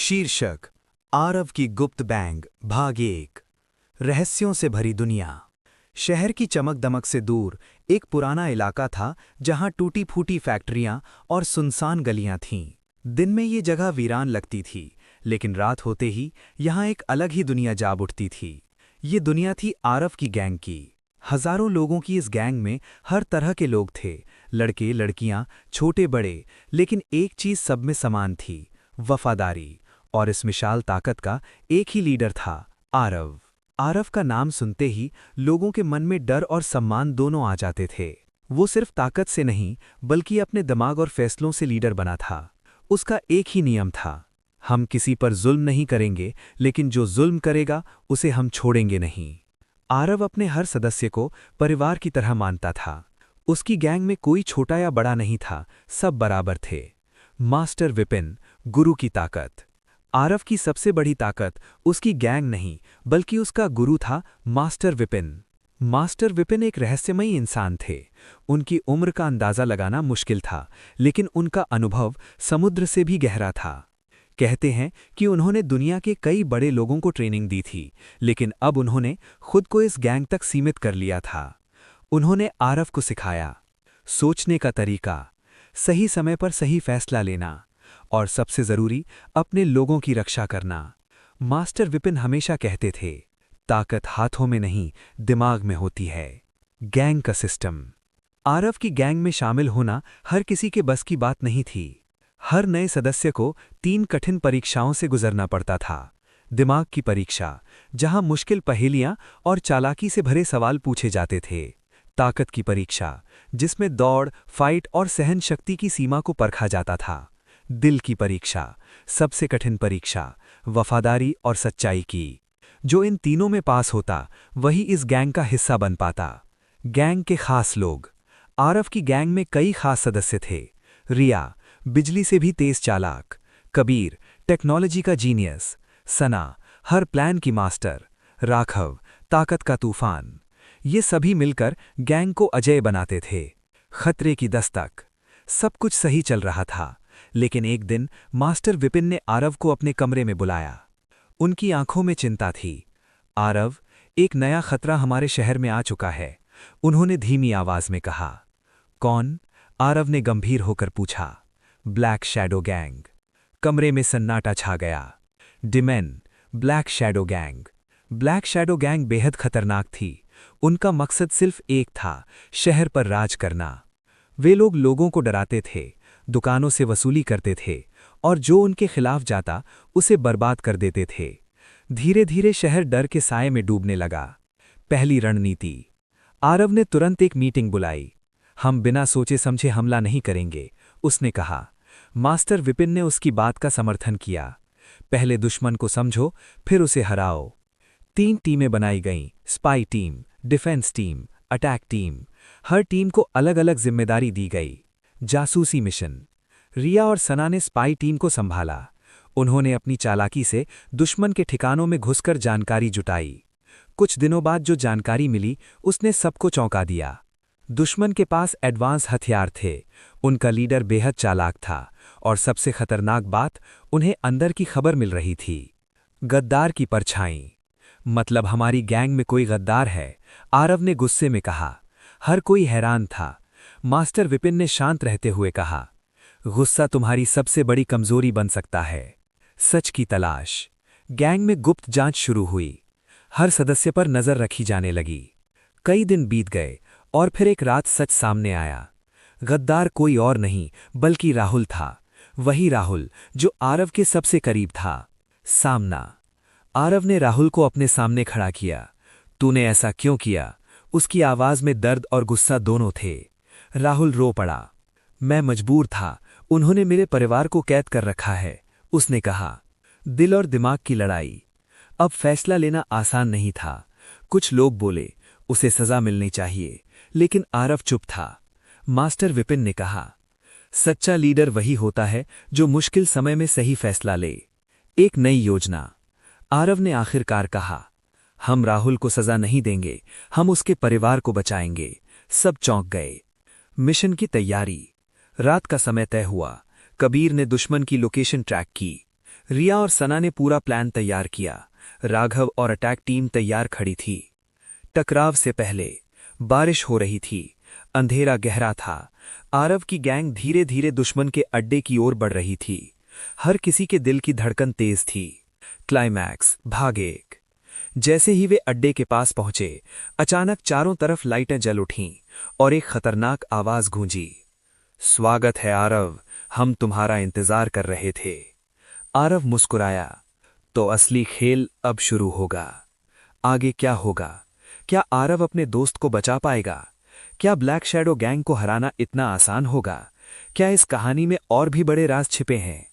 शीर्षक आरव की गुप्त बैंक भाग 1। रहस्यों से भरी दुनिया। शहर की चमक दमक से दूर एक पुराना इलाका था जहां टूटी फूटी फैक्ट्रियां और सुनसान गलियां थीं। दिन में ये जगह वीरान लगती थी, लेकिन रात होते ही यहां एक अलग ही दुनिया जाग उठती थी। ये दुनिया थी आरव की गैंग की। हजारों लोगों की इस गैंग में हर तरह के लोग थे, लड़के लड़कियां छोटे बड़े, लेकिन एक चीज सब में समान थी, वफादारी। और इस विशाल ताकत का एक ही लीडर था, आरव। आरव का नाम सुनते ही लोगों के मन में डर और सम्मान दोनों आ जाते थे। वो सिर्फ ताकत से नहीं, बल्कि अपने दिमाग और फैसलों से लीडर बना था। उसका एक ही नियम था, हम किसी पर जुल्म नहीं करेंगे, लेकिन जो जुल्म करेगा उसे हम छोड़ेंगे नहीं। आरव अपने हर सदस्य को परिवार की तरह मानता था। उसकी गैंग में कोई छोटा या बड़ा नहीं था, सब बराबर थे। मास्टर विपिन, गुरु की ताकत। आरव की सबसे बड़ी ताकत उसकी गैंग नहीं, बल्कि उसका गुरु था, मास्टर विपिन। मास्टर विपिन एक रहस्यमयी इंसान थे। उनकी उम्र का अंदाजा लगाना मुश्किल था, लेकिन उनका अनुभव समुद्र से भी गहरा था। कहते हैं कि उन्होंने दुनिया के कई बड़े लोगों को ट्रेनिंग दी थी, लेकिन अब उन्होंने खुद को इस गैंग तक सीमित कर लिया था। उन्होंने आरव को सिखाया सोचने का तरीका, सही समय पर सही फैसला लेना, और सबसे जरूरी अपने लोगों की रक्षा करना। मास्टर विपिन हमेशा कहते थे, ताकत हाथों में नहीं, दिमाग में होती है। गैंग का सिस्टम। आरव की गैंग में शामिल होना हर किसी के बस की बात नहीं थी। हर नए सदस्य को 3 कठिन परीक्षाओं से गुजरना पड़ता था। दिमाग की परीक्षा, जहां मुश्किल पहेलियां और चालाकी से भरे सवाल पूछे जाते थे। ताकत की परीक्षा, जिसमें दौड़, फाइट और सहन शक्ति की सीमा को परखा जाता था। दिल की परीक्षा, सबसे कठिन परीक्षा, वफादारी और सच्चाई की। जो इन तीनों में पास होता, वही इस गैंग का हिस्सा बन पाता। गैंग के खास लोग। आरव की गैंग में कई खास सदस्य थे। रिया, बिजली से भी तेज चालाक। कबीर, टेक्नोलॉजी का जीनियस। सना, हर प्लान की मास्टर। राघव, ताकत का तूफान। ये सभी मिलकर गैंग को अजेय बनाते थे। खतरे की दस्तक। सब कुछ सही चल रहा था, लेकिन एक दिन मास्टर विपिन ने आरव को अपने कमरे में बुलाया। उनकी आंखों में चिंता थी। आरव, एक नया खतरा हमारे शहर में आ चुका है, उन्होंने धीमी आवाज में कहा। कौन? आरव ने गंभीर होकर पूछा। Black shadow gang. कमरे में सन्नाटा छा गया। डिमेन, black shadow gang. Black shadow gang बेहद खतरनाक थी। उनका मकसद सिर्फ एक था, शहर पर राज करना। वे लोग लोगों को डराते थे, दुकानों से वसूली करते थे, और जो उनके खिलाफ जाता उसे बर्बाद कर देते थे। धीरे धीरे शहर डर के साए में डूबने लगा। पहली रणनीति। आरव ने तुरंत एक मीटिंग बुलाई। हम बिना सोचे समझे हमला नहीं करेंगे, उसने कहा। मास्टर विपिन ने उसकी बात का समर्थन किया। पहले दुश्मन को समझो, फिर उसे हराओ। 3 टीमें बनाई गईं, spy team, defence team, attack team. हर टीम को अलग अलग जिम्मेदारी दी गई। जासूसी मिशन। रिया और सना ने स्पाई टीम को संभाला। उन्होंने अपनी चालाकी से दुश्मन के ठिकानों में घुसकर जानकारी जुटाई। कुछ दिनों बाद जो जानकारी मिली, उसने सबको चौंका दिया। दुश्मन के पास एडवांस हथियार थे, उनका लीडर बेहद चालाक था, और सबसे खतरनाक बात, उन्हें अंदर की खबर मिल रही थी। गद्दार की परछाई। मतलब हमारी गैंग में कोई गद्दार है, आरव ने गुस्से में कहा। हर कोई हैरान था। मास्टर विपिन ने शांत रहते हुए कहा, गुस्सा तुम्हारी सबसे बड़ी कमजोरी बन सकता है। सच की तलाश। गैंग में गुप्त जांच शुरू हुई। हर सदस्य पर नजर रखी जाने लगी। कई दिन बीत गए, और फिर एक रात सच सामने आया। गद्दार कोई और नहीं, बल्कि राहुल था। वही राहुल जो आरव के सबसे करीब था। सामना। आरव ने राहुल को अपने सामने खड़ा किया। तूने ऐसा क्यों किया? उसकी आवाज में दर्द और गुस्सा दोनों थे। राहुल रो पड़ा। मैं मजबूर था, उन्होंने मेरे परिवार को कैद कर रखा है, उसने कहा। दिल और दिमाग की लड़ाई। अब फैसला लेना आसान नहीं था। कुछ लोग बोले, उसे सजा मिलनी चाहिए, लेकिन आरव चुप था। मास्टर विपिन ने कहा, सच्चा लीडर वही होता है जो मुश्किल समय में सही फैसला ले। एक नई योजना। आरव ने आखिरकार कहा, हम राहुल को सजा नहीं देंगे, हम उसके परिवार को बचाएंगे। सब चौंक गए। मिशन की तैयारी। रात का समय तय हुआ। कबीर ने दुश्मन की लोकेशन ट्रैक की। रिया और सना ने पूरा प्लान तैयार किया। राघव और अटैक टीम तैयार खड़ी थी। टकराव से पहले बारिश हो रही थी, अंधेरा गहरा था। आरव की गैंग धीरे धीरे दुश्मन के अड्डे की ओर बढ़ रही थी। हर किसी के दिल की धड़कन तेज थी। क्लाइमैक्स भाग 1। जैसे ही वे अड्डे के पास पहुंचे, अचानक चारों तरफ लाइटें जल उठीं और एक खतरनाक आवाज गूंजी। स्वागत है आरव, हम तुम्हारा इंतजार कर रहे थे। आरव मुस्कुराया। तो असली खेल अब शुरू होगा। आगे क्या होगा? क्या आरव अपने दोस्त को बचा पाएगा? क्या ब्लैक शैडो गैंग को हराना इतना आसान होगा? क्या इस कहानी में और भी बड़े राज छिपे हैं?